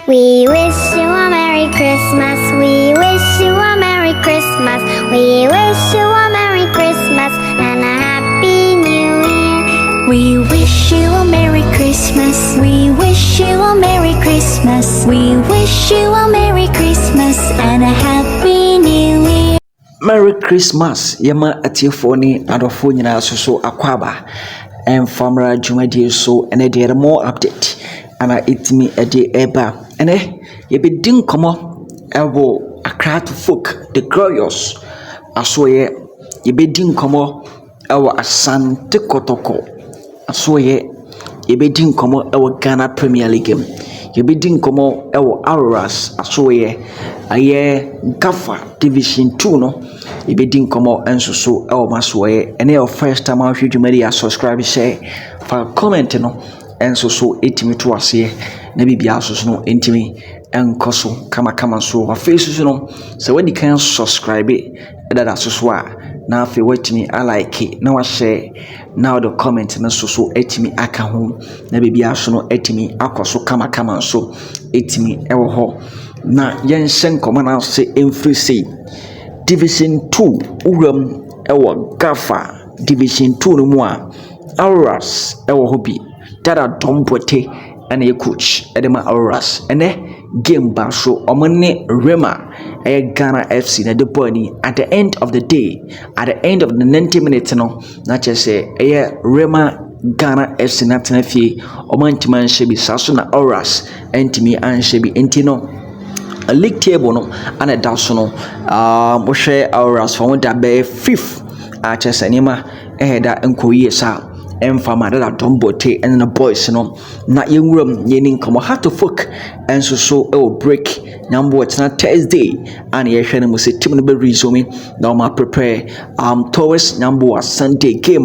We wish you a Merry Christmas. We wish you a Merry Christmas. We wish you a Merry Christmas and a Happy New Year. We wish you a Merry Christmas. We wish you a Merry Christmas. We wish you a Merry Christmas and a Happy New Year. Merry Christmas, yama atiefoni adofo nyina so akwaba and famra jumadi so and there more update ana itimi ede eba ene yebedin komo ewo Accra to folk the glorious asoye yebedin komo ewo Asante Kotoko asoye yebedin komo ewo Ghana Premier League yebedin komo ewo Auroras asoye aye Gafa Division 2 no yebedin komo enso so ewo masoye ene your first time out you media subscribe share for comment no enso so etimi to ase na bibia so no entimi enkoso kama so wa face no se wadi kan subscribe edada so a na afi watimi like na wa share na the comment na so etimi aka ho na bibia so no etimi akoso kama so etimi ewo ho na yensen koma na se emfiri sei Division 2 uram ewo Gafa Division 2 no mu a Auroras ewo hobi dada dombote ene coach edema Auroras ene game ba so omane Rema Ghana FC na the boy at the end of the day at the end of the 90 minutes no na chese Rema Ghana FC na tenafie omantima anshebi saso na Auroras entimi anshebi entino a league table no and da so no mo hwe Auroras for da be 5th a chese nima da enkoyi sa emfama da dombote and the boys no na yenwuram yenin komo how to folk enso so e will break nyambo na Thursday and ye hwe no se team no be resume na ma prepare towards nyambo Sunday game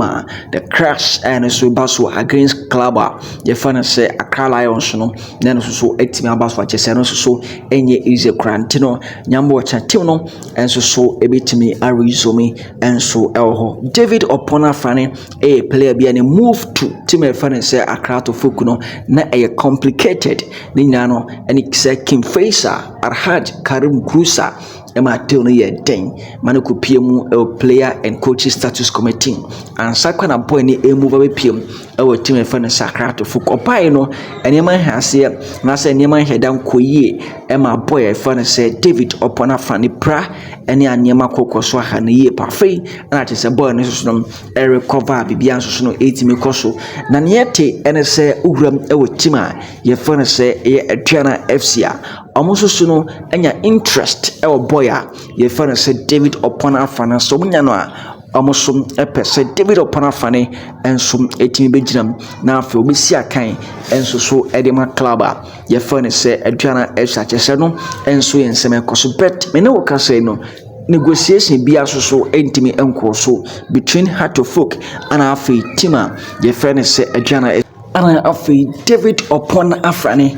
the crash and so baso against club ye fana say Accra Lions no na so etimi abaso achese no so enye easy quarantine nyambo cha team no enso so ebetimi a resume enso elho David Opona Fane a player bi any move to team fana say Accra to folk no na complicated ni nyano any say Kim Faisal Arhad Karim Krusa ema tell no ye den manako piemu player and coaching status committee and sakwana boy ni move be piem e team fa no Accra to folk opai no enema hase na say enema hedan koyie ema boy fa no say David Opona Fani pra ene anema kokoso ha na ye parfait na te say boy no so no recover bibia so no 8 mi koso na yete ene say uhuram e team a ye fa no say ye Aduana FC a omoso no anya interest e boy a ye fa no say David Opona Fani so munya no a omoso epese David Opona Fani enso etimi beginam na afi obesi akan enso so edema club a ye fa no say Aduana FC achese no enso yensem ekoso bet me ne wo ka say no negotiation bia so entimi enko so between Heart of Folk and afi team a ye fa no say Aduana and afi David Opona Fani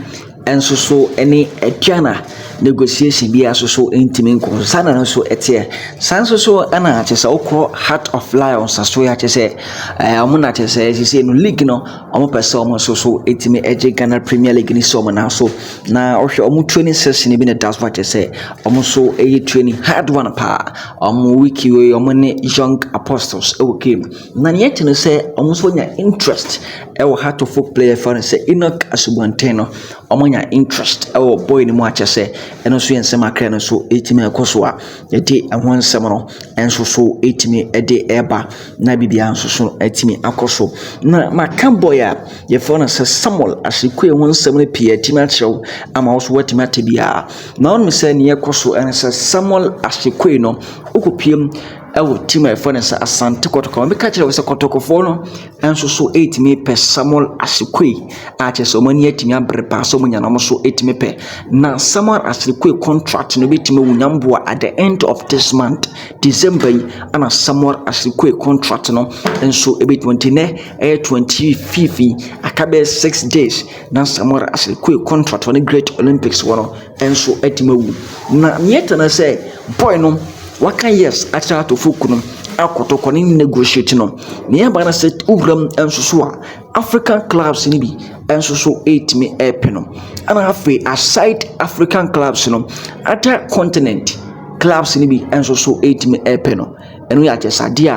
enso so any Aduana negotiation bia so entimi enko sana no so etie sanso so ana achese okro Heart of Lions so ya achese amuna achese sisi no league no omo pese omo so etimi eje Ghana Premier League ni so na so na ohwe omo training session bi na das what achese omo so training hard one pa omo wiki we omo ne young apostles e game na yet no say omo so nya interest e wo Heart of Folk player for say Enoch Asubanteno omo nya interest e wo boy ni mu achese eno so yensem akra no so etimi ekoso a yedi ahonsem no enso so etimi ede eba na bibia enso so etimi akoso na makamboy a ye fona se Samuel Ashie Quaye honsem no pie etimi achew ama so watimi atebia na on me se ne yekoso en se Samuel Ashie Quaye no okopiem ewo team e fona se Asante Kotoko me ka kire we se Kotoko fo no enso so etimi pe Samuel Ashie Quaye a che so mani etimi abre pa so munya no so etimi pe na Samuel Ashie Quaye contract no betimi wunyambo at the end of this month December ana Samuel Ashie Quaye contract no enso ebetwenti ne 25 akabe 6 days na Samuel Ashie Quaye contract on the Great Olympics wono enso etimi wu na yeta na say boy no waka yes achara to folk no Kotoko ni negotiate no ne ba na set ugram enso so a African clubs ni bi enso so etimi epeno ana afi aside African clubs no other continent clubs ni bi enso so etimi epeno enu ya chesade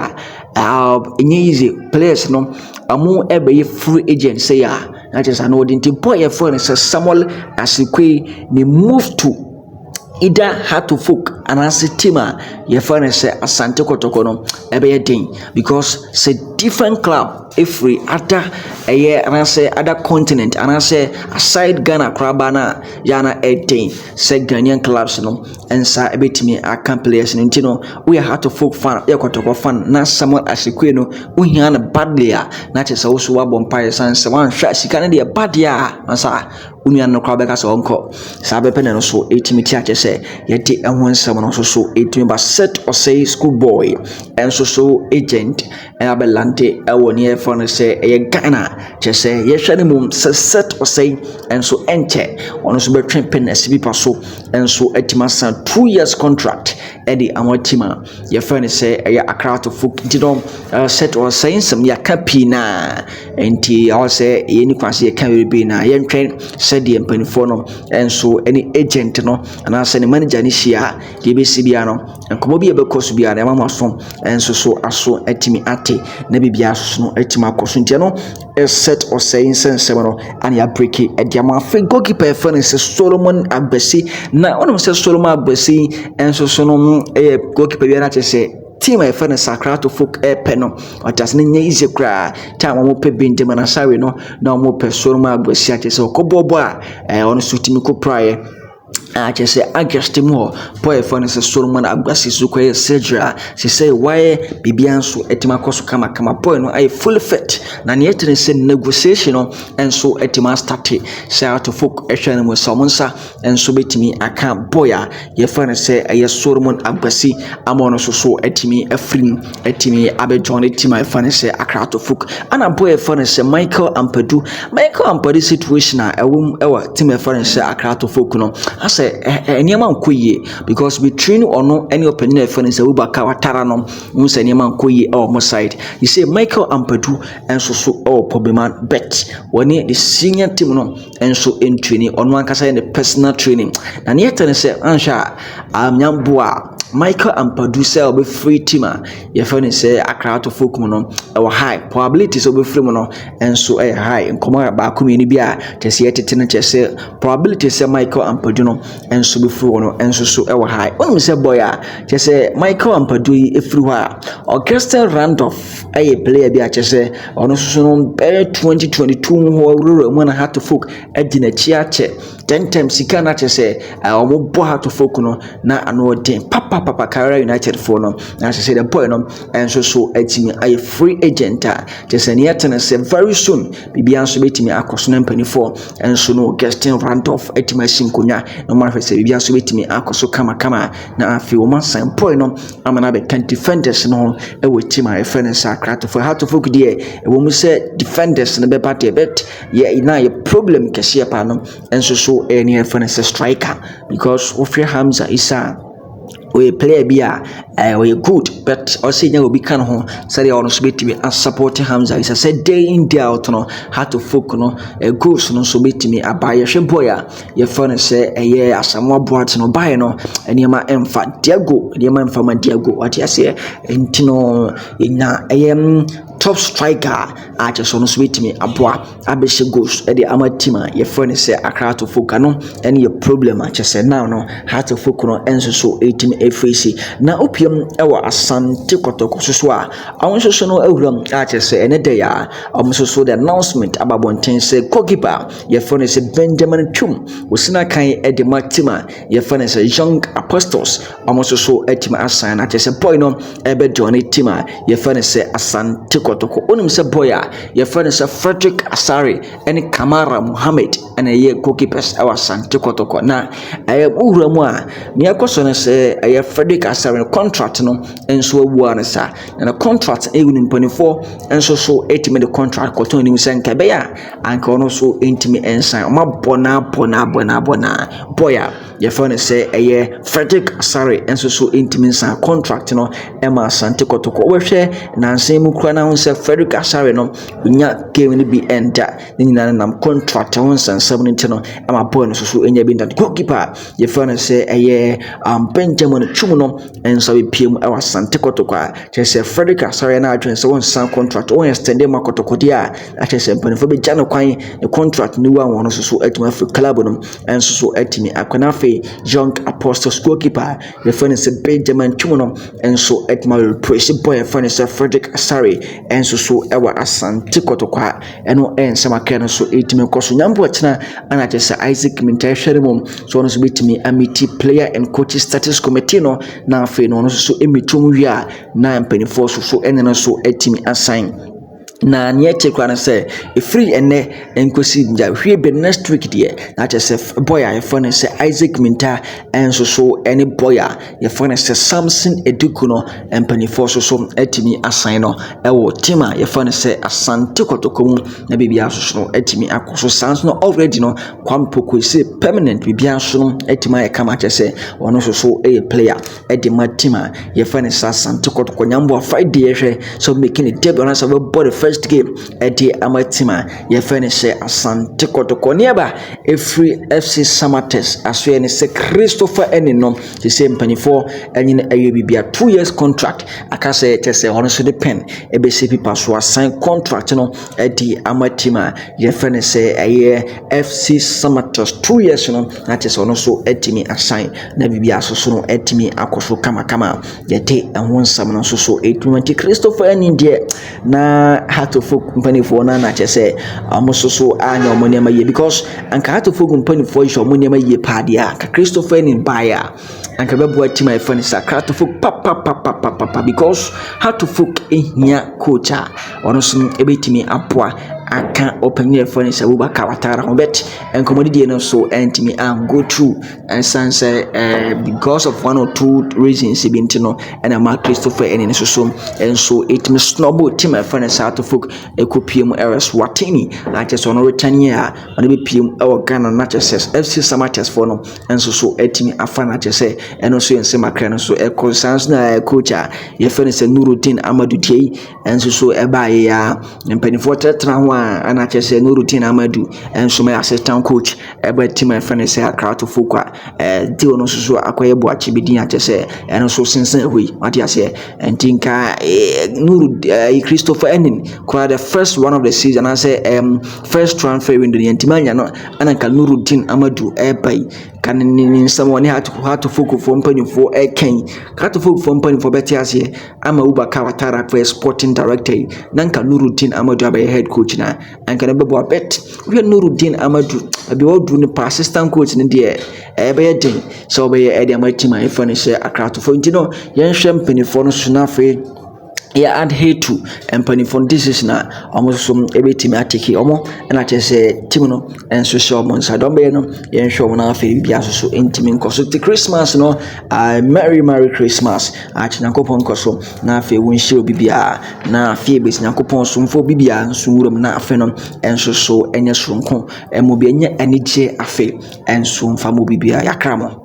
a enye easy players no amu ebe free agent say ya na chesa no odinti boy for ne Samuel Ashie Quaye ni move to either Hartlepool and as a team your friend say Asante Kotoko no ebe den because it's a different club every other a year and I say other continent and I say aside Ghana Krabana Yana 18 say Ghanaian clubs no and sa ebetimi aka players no ntino we have to folk fan e Kotoko fan na Samuel Ashie Quaye no uhia na badly a na chese wo so wa bompire san se wan hwa sika ne de bad ya na sa unia no kwa beka so onko sa be pene no so etimi ti ache se yeti ehon nsam no so etimi ba Seth Osei school boy and so agent and abelante ewoni for no say e Ghana che se ye hwani mum Seth Osei and so enche ono so be twempen asibi paso and so etima san 2 years contract e di amotima ye friend say e Accra to folk didom Seth Osei nsam ya kapi na enti I say ye ni kwase ye kan be na ye ntwen said the mpanifo no enso any agent no and as any manager ni hia de be sibia no enkomo bi e be koso bia na mama so enso so aso atimi ate na bibia so no atimi akoso ntia no Seth Osei nsensem no and ya break e dia ma fe goalkeeper fan se Solomon Agbasi na onom se Solomon Agbasi enso so no goalkeeper bia na chese team I find Accra to folk peno or just nye easy cry time mo pe bindi mana sawe no na mo pe Solomon Agbasi ate se okobobo a on sutimi ko praye I say August more boy for Solomon Agbasi Quaye Cedra she say why bibianso etima koso kama boy no I full fit na ne yetre say negotiation no enso etima start say out to folk ehwe no somonsa enso betimi aka boy a ye for say aye Solomon Agbasi amono so etimi afrim etimi abejon etima e for say Accra to folk ana boy for say Michael Ampadu situation a ewa team e for say Accra to folk no ase enema nkoye because we train ono any opinion e fene say we baka watara no mu say enema nkoye e o side you say Michael Ampadu enso so problem bet woni the senior team no enso in training ono ankasa the personal training na ne yetene say ansha amnyamboa Michael Ampadu say obe free team a ye fene say Accra to folk mu no e high probability so obe free mu no enso e high nkomo ba ko mi ni bia tese yetete no tese probability say Michael Ampadu no enso be free no enso so e high onum say boy a tese Michael Ampadu e free ha Augusta Randolph a player bi a tese ono so no 2022 ho ruro mu na hat to folk agina chi ache 10 times sika na tese omo bo hat to folk no na ano den papa Career United for no na say the boy no enso so atimi a free agent a tese ne yetene say very soon bibianso betimi akoso na mpanifo enso no Augustin Randolph atimi sinkonya no ma fese bibianso betimi akoso kama na afi o masan boy no amana be kan defenders no e we team a friends Accra to for how to folk there e wo mu say defenders no be party bet ye na ye problem kese pa no enso so any friends striker because of your Hamza Isa we player bia we good but also nya obi kan ho say ono so betimi as support Hamza is say day in day out no how to folk no goals no so betimi abaye hwe boy a ye fone say eye asamwa boat no bae no eniema emfa Diago eniema emfa ma Diago what you say entino ina top striker a just ono so betimi aboa abehye goals e de amatima ye fone say Accra to folk no any your problem a just say now no how to folk no enso so etimi efresi na opium ewa Asante Kotoko so a awon so no awuram a chese ene day a so the announcement about bonten say goalkeeper ye phone say Benjamin Chum wosina kan e de matima ye phone say Young Apostles so etima asan a chese boy no ebe join team a ye phone say Asante Kotoko onim say boy a ye phone say Frederick Asare ene Kamara Mohammed ene ye goalkeepers ewa Asante Kotoko Kotoko na ura mu a me yakoso no se Frederick Asare contract no enso awu an sa na contract ewuni mpanifo enso so etimi the contract koton nim se nka be ya anka ono so entimi ensan ma bona boya ye phone say Frederick Asare enso so entimi ensan contract no ema Asante Kotoko we hwe nansen mu kura na ho se Frederick Asare no nya game ni bi enda ni nyina nam contract ho nsansam no ntino ema boy no so enya bi nda goalkeeper ye phone say Benjamin Chum no enso be piem ewa Asante Kotoko a say Frederick Asare na adwen se won san contract won extend ma Kotoko dia a say mpanifo be gya no kwan the contract ni wa won so etimi afi club no enso so etimi akwana fe young apostles goalkeeper ye phone say Benjamin Chum no enso etimi replace boy ye phone say Frederick Asare enso so ewa Asante Kotoko a eno ensema kan so etimi koso nyambo atena ana say Isaac Mintai hweremom so no so betimi amiti player and coach status committee no na afi no so emitum wi a na mpanifo so enene so etimi assign na nye chekwa na say free ene enkosi nja hwe be next week there na say boy a phone say Isaac Minta enso so any boy a ye phone say Samson Eduku no empanifo so etimi assign no ewo team a ye phone say Asante Kotoko mu na bibia so no etimi akoso sans no already no kwampoko say permanent bibia so no etimi ay kama say ono so a player edima team a ye phone say Asante Kotoko nyambo Friday hwe so making it debut on say body first game edi amatima ye finish Asante Kotoko niaba free FC Samates aswe ne se Christopher Enino the same mpanifo enyi na bibia 2 years contract akase etese hono so de pen ebese pipa so assign contract no edi amatima ye finish FC Samates 2 years no na tese hono so etimi assign na bibia so no etimi akoso kama ye de enwonsam no so etimi Christopher Enino de na to folk mpanifo na na chese amososo anya omonema ye because anka hato folk mpanifo isho omonema ye padia ka Christopher ni baya anka bebo atima e fani sakrato folk papa because hato folk ehia coacha ono so ebetimi apoa aka open your phone say Buba Kawatara hobet and commodity no so entimi and go through and say because of one or two reasons ibintino and a Christopher and so it me snowball team phone to folk ekopiem eres watini like just on return year on be pm our Ghana natures FC Samates for no and so etimi afana say and also in semakran so e concerns na coacha your phone say Nuruddin Amadu Tei and so eba ya mpanifo tetra ana chese Nuruddin Amadu and so my assistant coach eba team my friend say akra to fokwa di ono so akoye bo achibidin achese and so since we what you say and tinka Christopher Enin the first one of the season I say first transfer window the antimanya no ana ka Nuruddin Amadu ebai kan ni someone had to focus for mpanifo eken ka to focus for mpanifo betiase ama Buba Kawatara for sporting director nanka Nuruddin Amadu abai head coach na anka na bebo bet we Nuruddin Amadu abi wodu ni assistant coach ni de ebe den so be e de amatima e finish akrato for ntino yen hwe mpanifo no so na fe ya add here to mpanifo decision na almost some ebetimi atiki omo na chese team no enso show mo nsa don be no yen show mo na afi bia so intimi nkoso ti Christmas no merry Christmas achinakopon nkoso na afi wonhye obibia na afi ebesi nakopon so mfo bibia nso wuram na afi no enso so enye soronko emo bi enye anije afi enso mfa mo bibia yakramo